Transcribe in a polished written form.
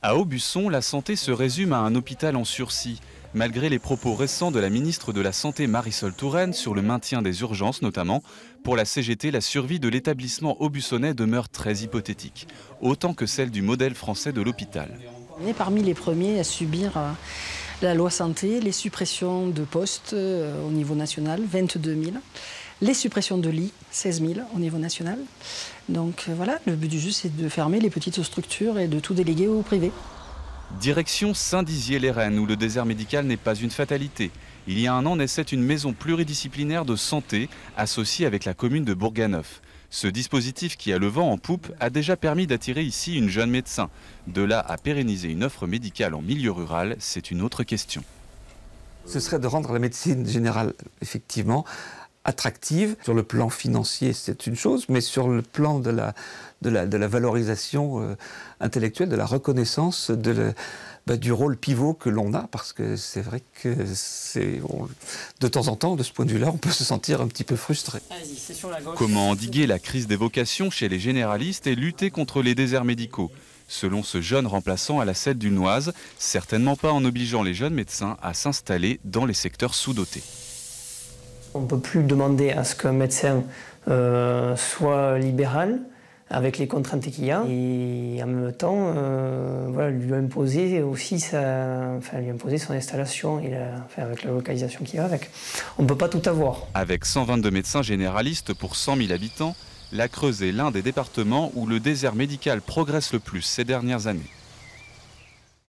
À Aubusson, la santé se résume à un hôpital en sursis. Malgré les propos récents de la ministre de la Santé Marisol Touraine sur le maintien des urgences notamment, pour la CGT, la survie de l'établissement aubussonnais demeure très hypothétique, autant que celle du modèle français de l'hôpital. On est parmi les premiers à subir la loi santé, les suppressions de postes au niveau national, 22 000. Les suppressions de lits, 16 000 au niveau national. Donc voilà, le but du jeu, c'est de fermer les petites structures et de tout déléguer au privé. Direction Saint-Dizier-les-Rennes, où le désert médical n'est pas une fatalité. Il y a un an naissait une maison pluridisciplinaire de santé associée avec la commune de Bourganeuf. Ce dispositif qui a le vent en poupe a déjà permis d'attirer ici une jeune médecin. De là à pérenniser une offre médicale en milieu rural, c'est une autre question. Ce serait de rendre la médecine générale, effectivement, attractive. Sur le plan financier, c'est une chose, mais sur le plan de la valorisation intellectuelle, de la reconnaissance du rôle pivot que l'on a, parce que c'est vrai que de temps en temps, de ce point de vue-là, on peut se sentir un petit peu frustré. Comment endiguer la crise des vocations chez les généralistes et lutter contre les déserts médicaux? Selon ce jeune remplaçant à la Selle du Noise, certainement pas en obligeant les jeunes médecins à s'installer dans les secteurs sous-dotés. On ne peut plus demander à ce qu'un médecin soit libéral avec les contraintes qu'il y a et en même temps lui imposer aussi lui imposer son installation et avec la localisation qui va avec. On ne peut pas tout avoir. Avec 122 médecins généralistes pour 100 000 habitants, la Creuse est l'un des départements où le désert médical progresse le plus ces dernières années.